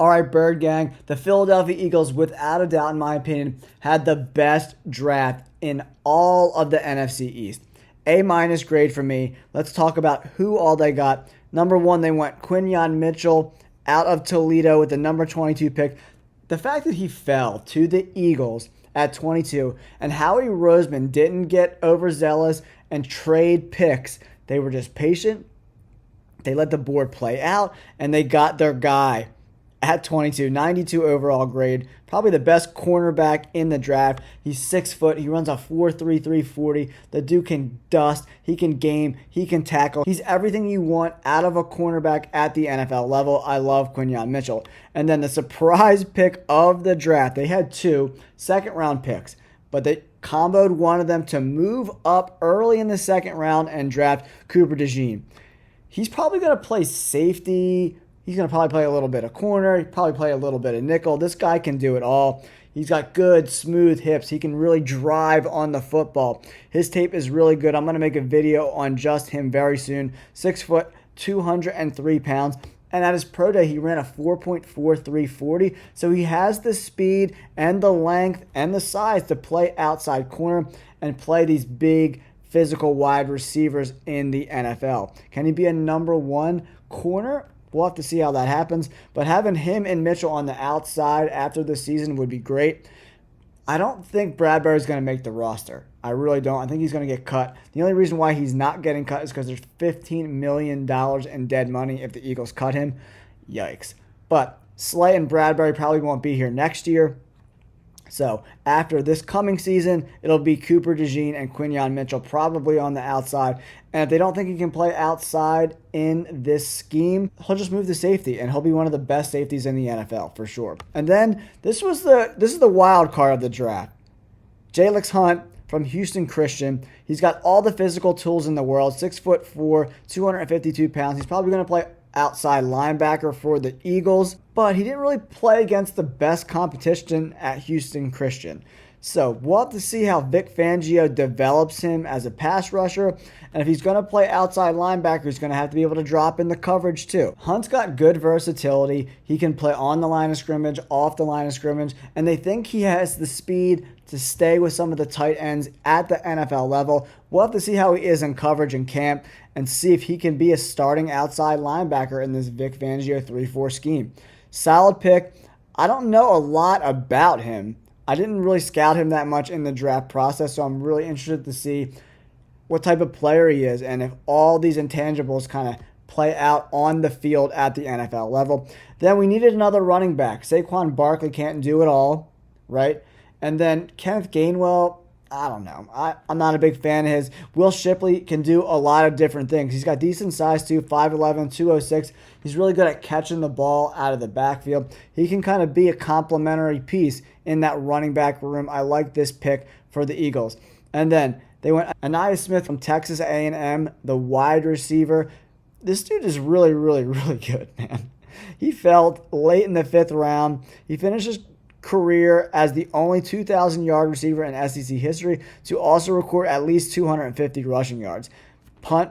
All right, Bird Gang, the Philadelphia Eagles, without a doubt, in my opinion, had the best draft in all of the NFC East. A- grade for me. Let's talk about who all they got. Number one, they went Quinyon Mitchell out of Toledo with the number 22 pick. The fact that he fell to the Eagles at 22 and Howie Roseman didn't get overzealous and trade picks. They were just patient. They let the board play out, and they got their guy at 22, 92 overall grade. Probably the best cornerback in the draft. He's 6 foot. He runs a 4.33 40. The dude can dust. He can game. He can tackle. He's everything you want out of a cornerback at the NFL level. I love Quinyon Mitchell. And then the surprise pick of the draft. They had 2 second-round picks, but they comboed one of them to move up early in the second round and draft Cooper DeJean. He's probably going to play safety. He's going to probably play a little bit of corner. He'll probably play a little bit of nickel. This guy can do it all. He's got good, smooth hips. He can really drive on the football. His tape is really good. I'm going to make a video on just him very soon. 6 foot, 203 pounds. And at his pro day, he ran a 4.43 40. So he has the speed and the length and the size to play outside corner and play these big, physical wide receivers in the NFL. Can he be a number one corner? We'll have to see how that happens. But having him and Mitchell on the outside after the season would be great. I don't think Bradbury's going to make the roster. I really don't. I think he's going to get cut. The only reason why he's not getting cut is because there's $15 million in dead money if the Eagles cut him. Yikes. But Slay and Bradbury probably won't be here next year. So after this coming season, it'll be Cooper DeJean and Quinyon Mitchell probably on the outside. And if they don't think he can play outside in this scheme, he'll just move to safety, and he'll be one of the best safeties in the NFL for sure. And then this is the wild card of the draft. Jalyx Hunt from Houston Christian. He's got all the physical tools in the world. 6'4", 252 pounds. He's probably going to play outside linebacker for the Eagles, but he didn't really play against the best competition at Houston Christian. So we'll have to see how Vic Fangio develops him as a pass rusher, and if he's going to play outside linebacker, he's going to have to be able to drop in the coverage too. Hunt's got good versatility. He can play on the line of scrimmage, off the line of scrimmage, and they think he has the speed to stay with some of the tight ends at the NFL level. We'll have to see how he is in coverage in camp and see if he can be a starting outside linebacker in this Vic Fangio 3-4 scheme. Solid pick. I don't know a lot about him. I didn't really scout him that much in the draft process, so I'm really interested to see what type of player he is and if all these intangibles kind of play out on the field at the NFL level. Then we needed another running back. Saquon Barkley can't do it all, right? And then Kenneth Gainwell, I don't know. I'm not a big fan of his. Will Shipley can do a lot of different things. He's got decent size too, 5'11", 206. He's really good at catching the ball out of the backfield. He can kind of be a complementary piece in that running back room. I like this pick for the Eagles. And then they went Ainias Smith from Texas A&M, the wide receiver. This dude is really, really, really good, man. He fell late in the 5th round. He finished his career as the only 2,000-yard receiver in SEC history to also record at least 250 rushing yards, punt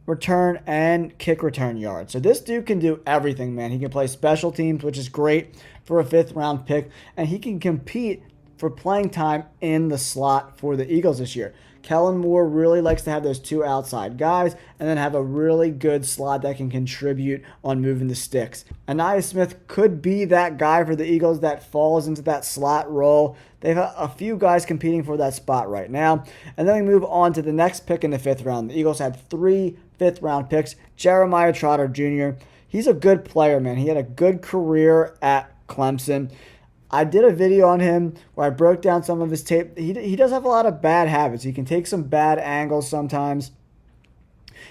return, and kick return yards. So this dude can do everything, man. He can play special teams, which is great for a 5th-round pick, and he can compete for playing time in the slot for the Eagles this year. Kellen Moore really likes to have those 2 outside guys and then have a really good slot that can contribute on moving the sticks. Ainias Smith could be that guy for the Eagles that falls into that slot role. They've a few guys competing for that spot right now. And then we move on to the next pick in the 5th round. The Eagles had 3 5th-round picks. Jeremiah Trotter Jr. He's a good player, man. He had a good career at Clemson. I did a video on him where I broke down some of his tape. He does have a lot of bad habits. He can take some bad angles sometimes.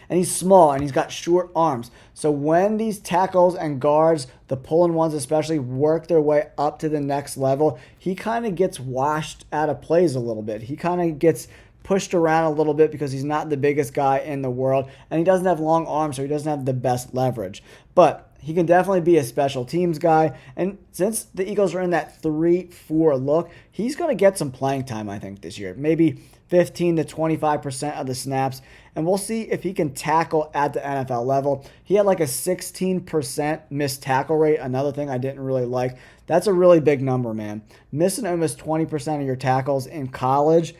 And he's small, and he's got short arms. So when these tackles and guards, the pulling ones especially, work their way up to the next level, he kind of gets washed out of plays a little bit. He kind of gets pushed around a little bit because he's not the biggest guy in the world. And he doesn't have long arms, so he doesn't have the best leverage. But he can definitely be a special teams guy. And since the Eagles are in that 3-4 look, he's going to get some playing time, I think, this year. Maybe 15 to 25% of the snaps. And we'll see if he can tackle at the NFL level. He had like a 16% missed tackle rate, another thing I didn't really like. That's a really big number, man. Missing almost 20% of your tackles in college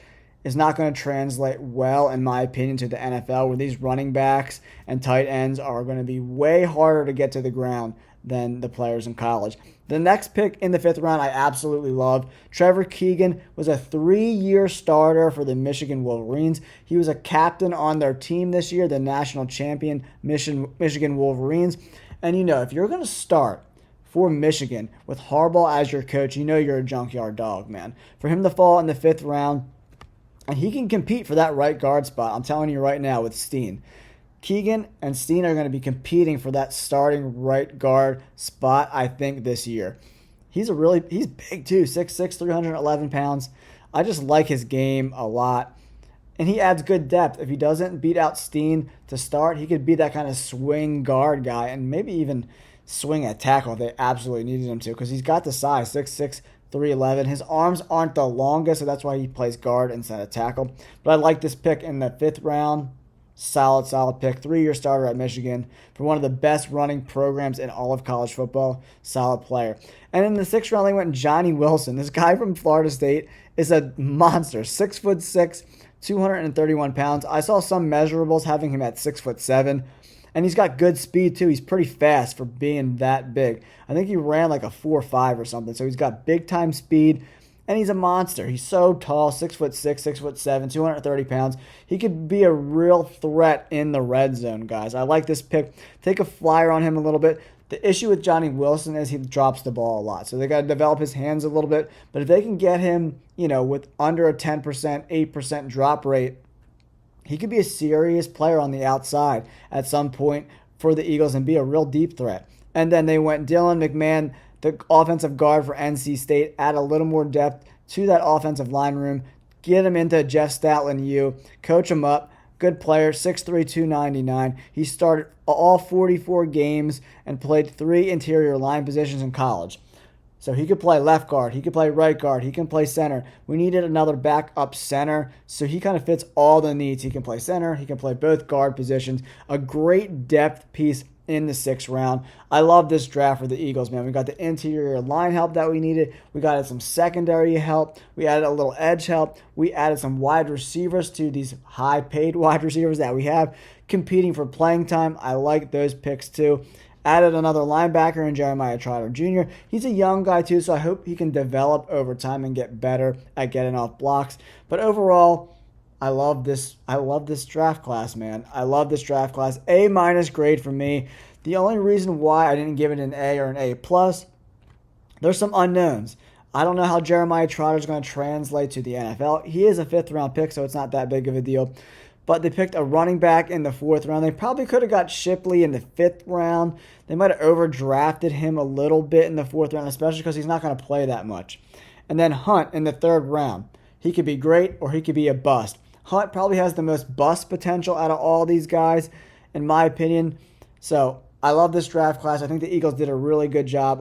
is not going to translate well, in my opinion, to the NFL, where these running backs and tight ends are going to be way harder to get to the ground than the players in college. The next pick in the 5th round I absolutely love. Trevor Keegan was a 3-year starter for the Michigan Wolverines. He was a captain on their team this year, the national champion Michigan Wolverines. And if you're going to start for Michigan with Harbaugh as your coach, you're a junkyard dog, man. For him to fall in the 5th round, and he can compete for that right guard spot, I'm telling you right now, with Steen. Keegan and Steen are going to be competing for that starting right guard spot, I think, this year. He's big too, 6'6", 311 pounds. I just like his game a lot. And he adds good depth. If he doesn't beat out Steen to start, he could be that kind of swing guard guy and maybe even swing at tackle if they absolutely needed him to, because he's got the size, 6'6", 311. His arms aren't the longest, so that's why he plays guard instead of tackle. But I like this pick in the 5th round. Solid pick. 3-year starter at Michigan for one of the best running programs in all of college football. Solid player. And in the 6th round, they went Johnny Wilson. This guy from Florida State is a monster. 6'6", 231 pounds. I saw some measurables having him at 6'7". And he's got good speed too. He's pretty fast for being that big. I think he ran like a 4.5 or something. So he's got big time speed. And he's a monster. He's so tall, 6'6", 6'7", 230 pounds. He could be a real threat in the red zone, guys. I like this pick. Take a flyer on him a little bit. The issue with Johnny Wilson is he drops the ball a lot. So they got to develop his hands a little bit. But if they can get him, with under a 10%, 8% drop rate, he could be a serious player on the outside at some point for the Eagles and be a real deep threat. And then they went Dylan McMahon, the offensive guard for NC State, add a little more depth to that offensive line room, get him into Jeff Stoutland U, coach him up. Good player, 6'3", 299. He started all 44 games and played 3 interior line positions in college. So he could play left guard, he could play right guard, he can play center. We needed another backup center, so he kind of fits all the needs. He can play center, he can play both guard positions. A great depth piece in the 6th round. I love this draft for the Eagles, man. We got the interior line help that we needed. We got some secondary help. We added a little edge help. We added some wide receivers to these high-paid wide receivers that we have competing for playing time. I like those picks too. Added another linebacker in Jeremiah Trotter Jr. He's a young guy too, so I hope he can develop over time and get better at getting off blocks. But overall, I love this draft class, man. I love this draft class. A- grade for me. The only reason why I didn't give it an A or an A+, there's some unknowns. I don't know how Jeremiah Trotter is going to translate to the NFL. He is a 5th round pick, so it's not that big of a deal. But they picked a running back in the 4th round. They probably could have got Shipley in the 5th round. They might have overdrafted him a little bit in the 4th round, especially because he's not going to play that much. And then Hunt in the 3rd round. He could be great or he could be a bust. Hunt probably has the most bust potential out of all these guys, in my opinion. So I love this draft class. I think the Eagles did a really good job.